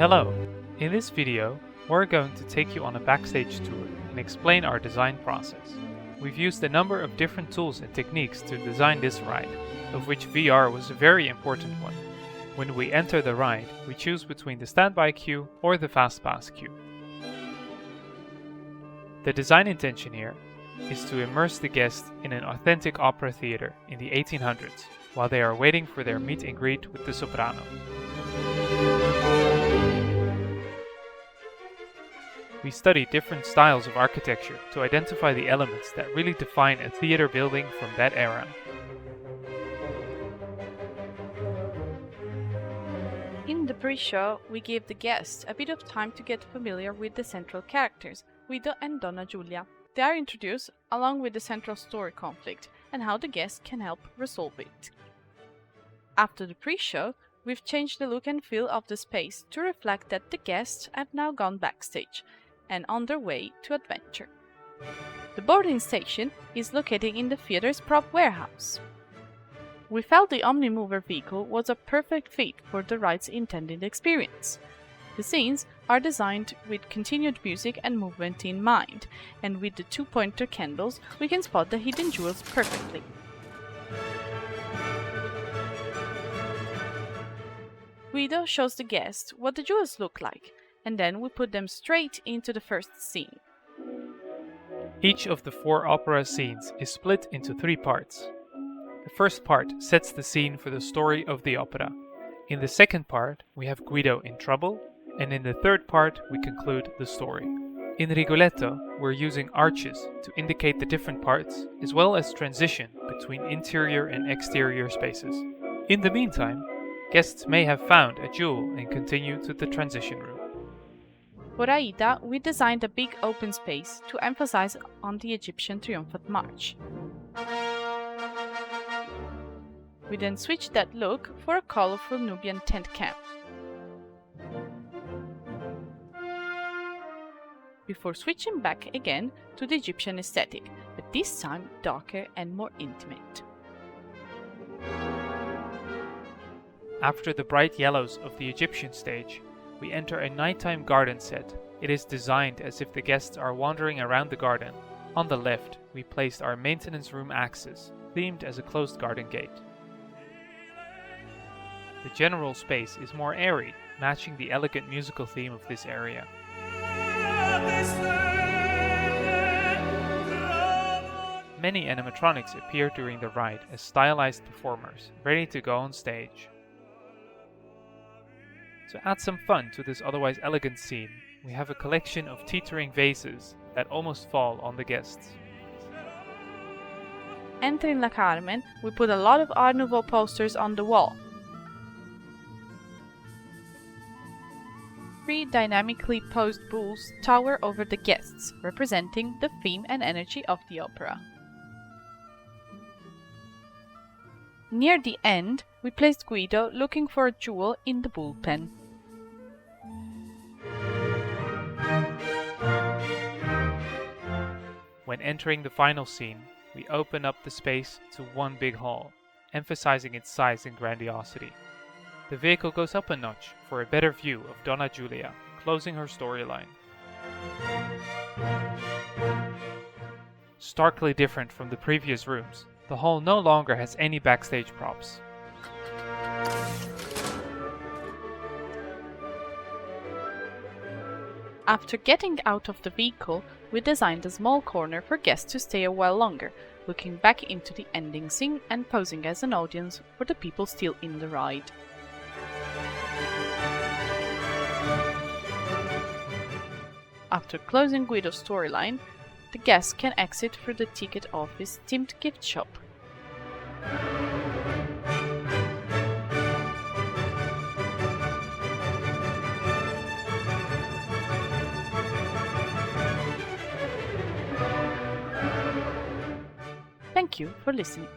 Hello! In this video, we're going to take you on a backstage tour and explain our design process. We've used a number of different tools and techniques to design this ride, of which VR was a very important one. When we enter the ride, we choose between the standby queue or the fastpass queue. The design intention here is to immerse the guest in an authentic opera theater in the 1800s while they are waiting for their meet and greet with the soprano. We study different styles of architecture to identify the elements that really define a theater building from that era. In the pre-show, we give the guests a bit of time to get familiar with the central characters, Guido and Donna Giulia. They are introduced along with the central story conflict and how the guests can help resolve it. After the pre-show, we've changed the look and feel of the space to reflect that the guests have now gone backstage and on their way to adventure. The boarding station is located in the theater's prop warehouse. We felt the Omnimover vehicle was a perfect fit for the ride's intended experience. The scenes are designed with continued music and movement in mind, and with the two-pointer candles, we can spot the hidden jewels perfectly. Guido shows the guests what the jewels look like, and then we put them straight into the first scene. Each of the 4 opera scenes is split into 3 parts. The first part sets the scene for the story of the opera. In the second part, we have Guido in trouble, and in the third part, we conclude the story. In Rigoletto, we're using arches to indicate the different parts, as well as transition between interior and exterior spaces. In the meantime, guests may have found a jewel and continue to the transition room. For Aida, we designed a big open space to emphasize on the Egyptian triumphant march. We then switched that look for a colorful Nubian tent camp. Before switching back again to the Egyptian aesthetic, but this time darker and more intimate. After the bright yellows of the Egyptian stage, we enter a nighttime garden set. It is designed as if the guests are wandering around the garden. On the left, we placed our maintenance room axis, themed as a closed garden gate. The general space is more airy, matching the elegant musical theme of this area. Many animatronics appear during the ride as stylized performers, ready to go on stage. To add some fun to this otherwise elegant scene, we have a collection of teetering vases that almost fall on the guests. Entering La Carmen, we put a lot of Art Nouveau posters on the wall. 3 dynamically posed bulls tower over the guests, representing the theme and energy of the opera. Near the end, we placed Guido looking for a jewel in the bullpen. When entering the final scene, we open up the space to one big hall, emphasizing its size and grandiosity. The vehicle goes up a notch for a better view of Donna Giulia, closing her storyline. Starkly different from the previous rooms, the hall no longer has any backstage props. After getting out of the vehicle, we designed a small corner for guests to stay a while longer, looking back into the ending scene and posing as an audience for the people still in the ride. After closing Guido's storyline, the guests can exit through the ticket office themed gift shop. Thank you for listening.